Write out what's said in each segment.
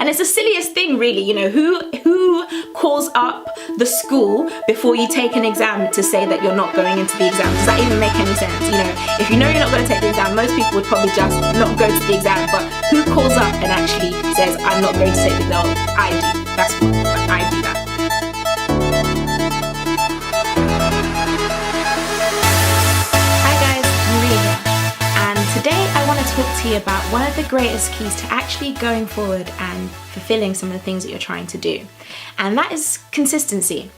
And it's the silliest thing really, you know, who calls up the school before you take an exam to say that you're not going into the exam? Does that even make any sense? You know, if you know you're not going to take the exam, most people would probably just not go to the exam, but who calls up and actually says, I'm not going to take the exam? I do. That's what I do that. Hi guys, Mariyah, and today I want to talk to you about one of the greatest keys to actually going forward and fulfilling some of the things that you're trying to do, and that is consistency.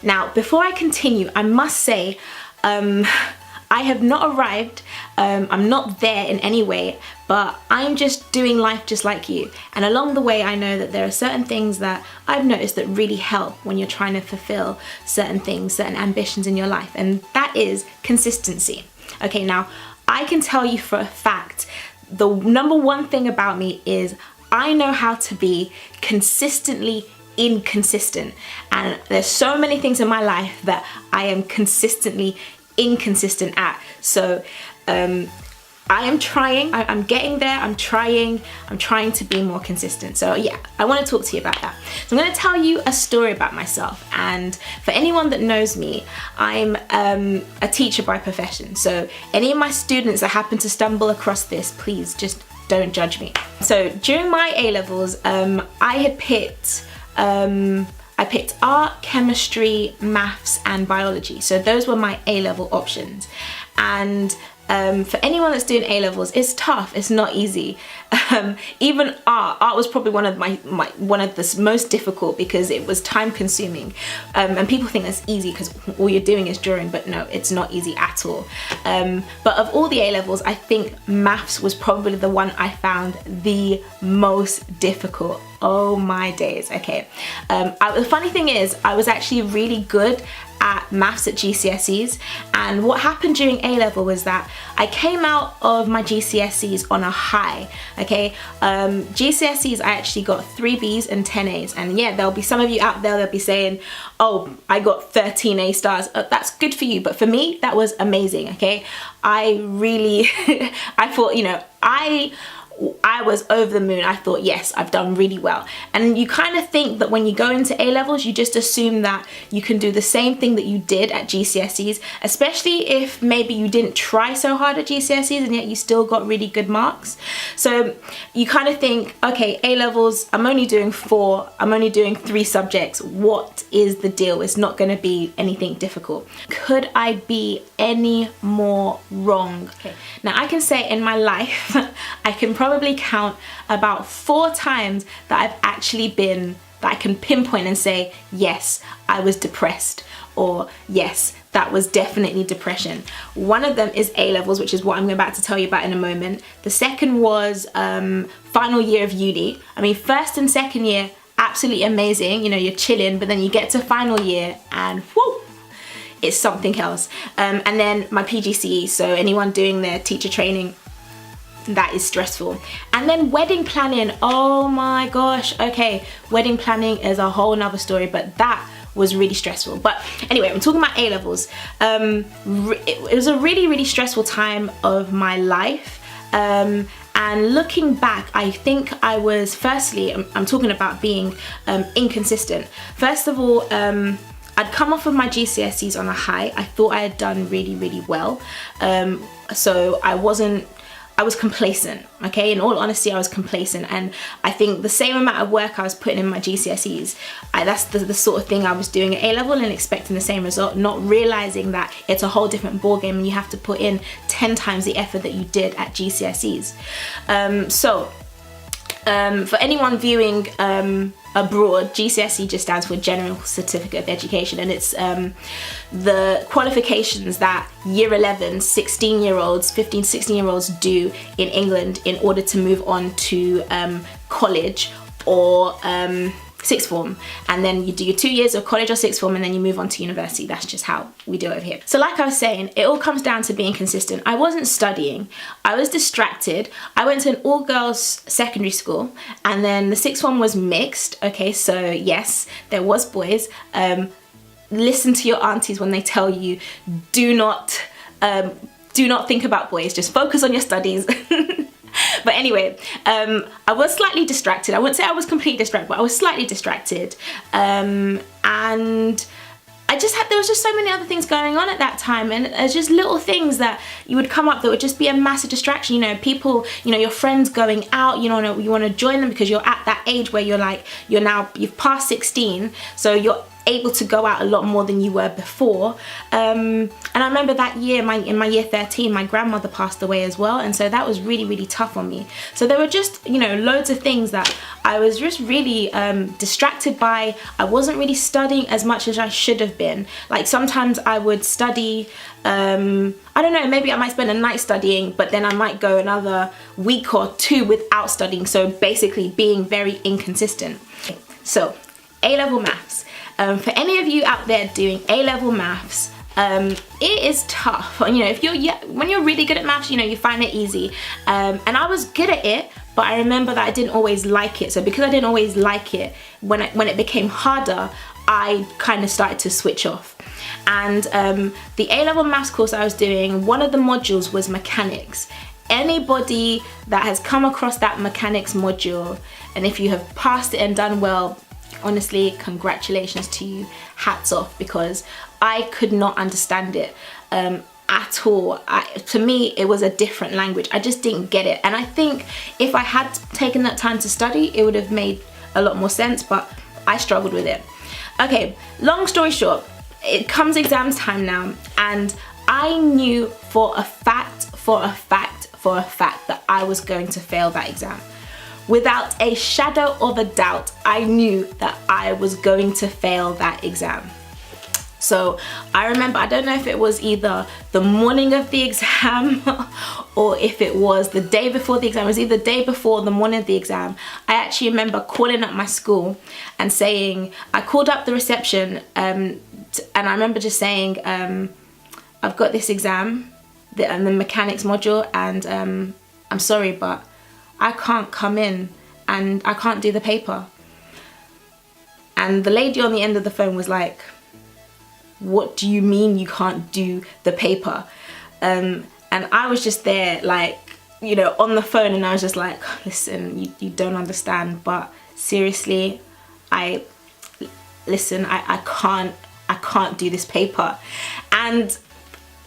Now, before I continue, I must say, I have not arrived, I'm not there in any way, but I'm just doing life just like you. And along the way, I know that there are certain things that I've noticed that really help when you're trying to fulfill certain things, certain ambitions in your life, and that is consistency. Okay, now, I can tell you for a fact, the number one thing about me is I know how to be consistently inconsistent. And there's so many things in my life that I am consistently inconsistent at. So I am trying, I'm getting there, I'm trying to be more consistent. So yeah, I want to talk to you about that. So I'm going to tell you a story about myself, and for anyone that knows me, I'm a teacher by profession. So any of my students that happen to stumble across this, please just don't judge me. So during my A-levels, I picked art, chemistry, maths and biology. So those were my A-level options. And for anyone that's doing A-levels, it's tough, it's not easy. Even art was probably one of the most difficult because it was time consuming. And people think that's easy because all you're doing is drawing, but no, it's not easy at all. But of all the A-levels, I think maths was probably the one I found the most difficult. Oh my days, okay. The funny thing is, I was actually really good at maths at GCSEs, and what happened during A-level was that I came out of my GCSEs on a high, okay. GCSEs, I actually got 3 Bs and 10 As, and yeah, there'll be some of you out there that'll be saying, oh, I got 13 A stars. That's good for you, but for me, that was amazing, okay. I really, I thought, you know, I was over the moon. I thought, yes, I've done really well. And you kind of think that when you go into A-levels, you just assume that you can do the same thing that you did at GCSEs, especially if maybe you didn't try so hard at GCSEs and yet you still got really good marks. So you kind of think, okay, A-levels, I'm only doing 3 subjects. What is the deal? It's not going to be anything difficult. Could I be any more wrong? Okay. Now I can say in my life, I can probably count about 4 times that I've actually been, that I can pinpoint and say, yes, I was depressed, or yes, that was definitely depression. One of them is A-levels, which is what I'm about to tell you about in a moment. The second was final year of uni. I mean, first and second year, absolutely amazing, you know, you're chilling, but then you get to final year and whoo, it's something else. And then my PGCE, so anyone doing their teacher training, that is stressful. And then wedding planning, oh my gosh, okay, wedding planning is a whole nother story, but that was really stressful. But anyway, I'm talking about A-levels. It was a really, really stressful time of my life. And looking back, I think I was, firstly, I'm talking about being inconsistent. First of all, I'd come off of my GCSEs on a high. I thought I had done really, really well. So I was complacent, okay? In all honesty, I was complacent, and I think the same amount of work I was putting in my GCSEs, that's the sort of thing I was doing at A-level and expecting the same result, not realizing that it's a whole different ballgame and you have to put in 10 times the effort that you did at GCSEs. For anyone viewing abroad, GCSE just stands for General Certificate of Education, and it's the qualifications that year 11 16-year-olds, 15, 16-year-olds do in England in order to move on to college or sixth form, and then you do your 2 years of college or sixth form and then you move on to university. That's just how we do it over here. So like I was saying, it all comes down to being consistent. I wasn't studying, I was distracted. I went to an all-girls secondary school, and then the sixth form was mixed, okay, so yes, there was boys. Listen to your aunties when they tell you, do not think about boys, just focus on your studies. But anyway, I was slightly distracted. I wouldn't say I was completely distracted, but I was slightly distracted. And there was just so many other things going on at that time, and there's just little things that you would come up that would just be a massive distraction. You know, people, you know, your friends going out, you know, you want to join them because you're at that age where you're like, you've passed 16, so you're able to go out a lot more than you were before. And I remember that year, in my year 13, my grandmother passed away as well, and so that was really, really tough on me. So there were just, you know, loads of things that I was just really distracted by. I wasn't really studying as much as I should have been. Like sometimes I would study, I don't know, maybe I might spend a night studying, but then I might go another week or two without studying, so basically being very inconsistent. So A-level maths. For any of you out there doing A-level maths, it is tough. You know, when you're really good at maths, you know, you find it easy. And I was good at it, but I remember that I didn't always like it. So because I didn't always like it, when it became harder, I kind of started to switch off. And the A-level maths course I was doing, one of the modules was mechanics. Anybody that has come across that mechanics module, and if you have passed it and done well, honestly, congratulations to you, hats off, because I could not understand it at all. To me, it was a different language. I just didn't get it. And I think if I had taken that time to study, it would have made a lot more sense, but I struggled with it. Okay, long story short, it comes exams time now, and I knew for a fact that I was going to fail that exam. Without a shadow of a doubt, I knew that I was going to fail that exam. So I remember, I don't know if it was either the morning of the exam or if it was the day before the exam. It was either the day before or the morning of the exam. I actually remember calling up my school and saying, I called up the reception and I remember just saying, I've got this exam, the mechanics module, and I'm sorry, but I can't come in and I can't do the paper. And the lady on the end of the phone was like, what do you mean you can't do the paper? And I was just there, like, you know, on the phone, and I was just like, listen, you don't understand, but seriously, I can't do this paper. And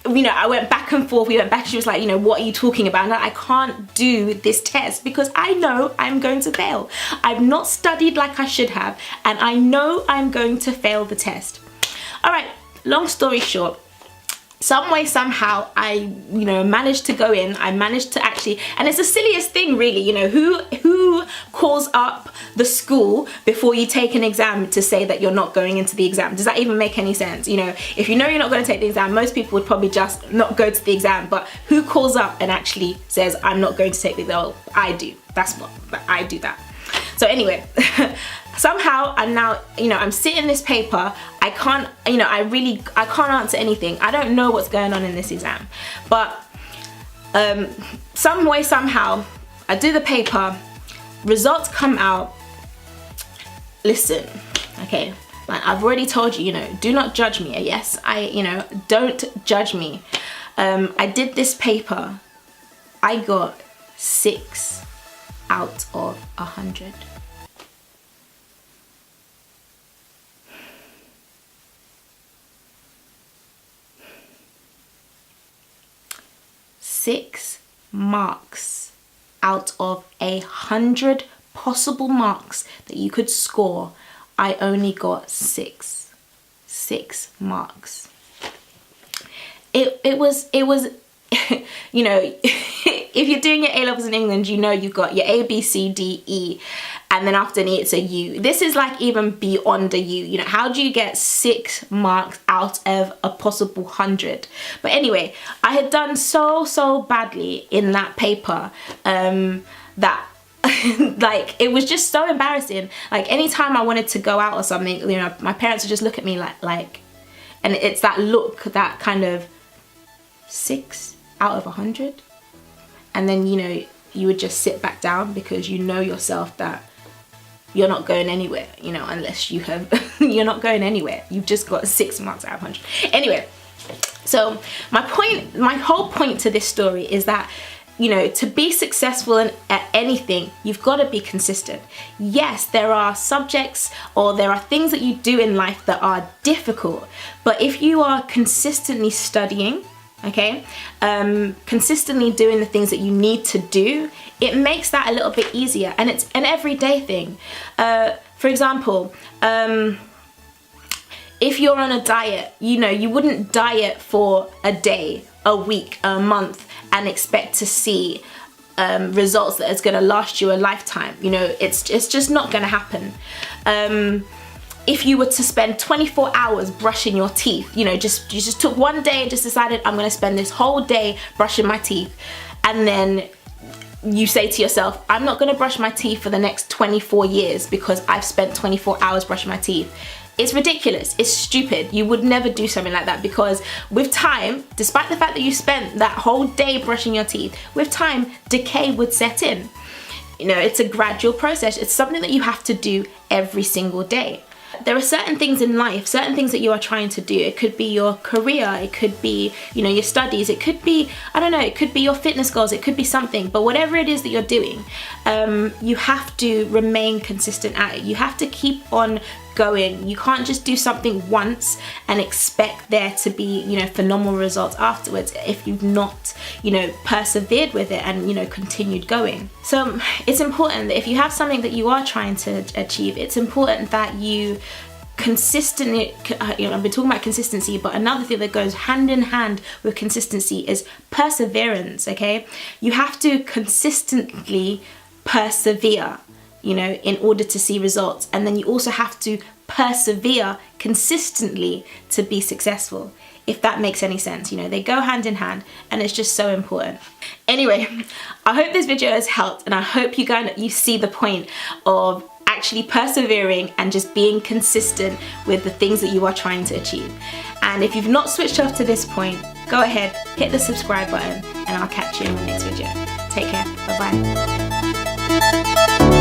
you know, I went back and forth, we went back, she was like, you know, what are you talking about? And I can't do this test because I know I'm going to fail. I've not studied like I should have, and I know I'm going to fail the test. All right, long story short, some way, somehow, I, you know, managed to go in. I managed to actually, and it's the silliest thing really, you know, who calls up the school before you take an exam to say that you're not going into the exam? Does that even make any sense? You know, if you know you're not going to take the exam, most people would probably just not go to the exam, but who calls up and actually says, I'm not going to take the exam? Well, I do. I do that. So anyway, somehow I'm now, you know, I'm sitting this paper, I can't, you know, I can't answer anything. I don't know what's going on in this exam. But some way, somehow, I do the paper, results come out. Listen, okay, like I've already told you, you know, do not judge me. Yes, you know, don't judge me. I did this paper, I got 6 out of 100. Six marks out of 100 possible marks that you could score. I only got 6 marks. It was you know, if you're doing your A-levels in England, you know you've got your A, B, C, D, E, and then after an E it's a U. This is like even beyond a U. You know, how do you get 6 marks out of a possible 100? But anyway, I had done so badly in that paper that like it was just so embarrassing. Like anytime I wanted to go out or something, you know, my parents would just look at me like, and it's that look, that kind of 6 out of 100, and then, you know, you would just sit back down because you know yourself that you're not going anywhere, you know, unless you have you're not going anywhere, you've just got 6 marks out of 100. Anyway, so my whole point to this story is that you know, to be successful at anything, you've got to be consistent. Yes, there are subjects or there are things that you do in life that are difficult, but if you are consistently studying, okay, consistently doing the things that you need to do, it makes that a little bit easier, and it's an everyday thing. For example, if you're on a diet, you know, you wouldn't diet for a day, a week, a month, and expect to see results that is going to last you a lifetime. You know, it's just not going to happen. If you were to spend 24 hours brushing your teeth, you know, you just took one day and just decided, I'm going to spend this whole day brushing my teeth, and then you say to yourself, I'm not going to brush my teeth for the next 24 years because I've spent 24 hours brushing my teeth. It's ridiculous. It's stupid. You would never do something like that, because with time, despite the fact that you spent that whole day brushing your teeth, with time, decay would set in. You know, it's a gradual process. It's something that you have to do every single day. There are certain things in life, certain things that you are trying to do. It could be your career, it could be, you know, your studies, it could be, I don't know, it could be your fitness goals, it could be something, but whatever it is that you're doing, you have to remain consistent at it. You have to keep on going. You can't just do something once and expect there to be, you know, phenomenal results afterwards if you've not, you know, persevered with it and, you know, continued going. So it's important that if you have something that you are trying to achieve, it's important that you consistently, you know, I've been talking about consistency, but another thing that goes hand in hand with consistency is perseverance, okay? You have to consistently persevere, you know, in order to see results. And then you also have to persevere consistently to be successful, if that makes any sense. You know, they go hand in hand, and it's just so important. Anyway, I hope this video has helped, and I hope you see the point of actually persevering and just being consistent with the things that you are trying to achieve. And if you've not switched off to this point, go ahead, hit the subscribe button, and I'll catch you in the next video. Take care. Bye bye.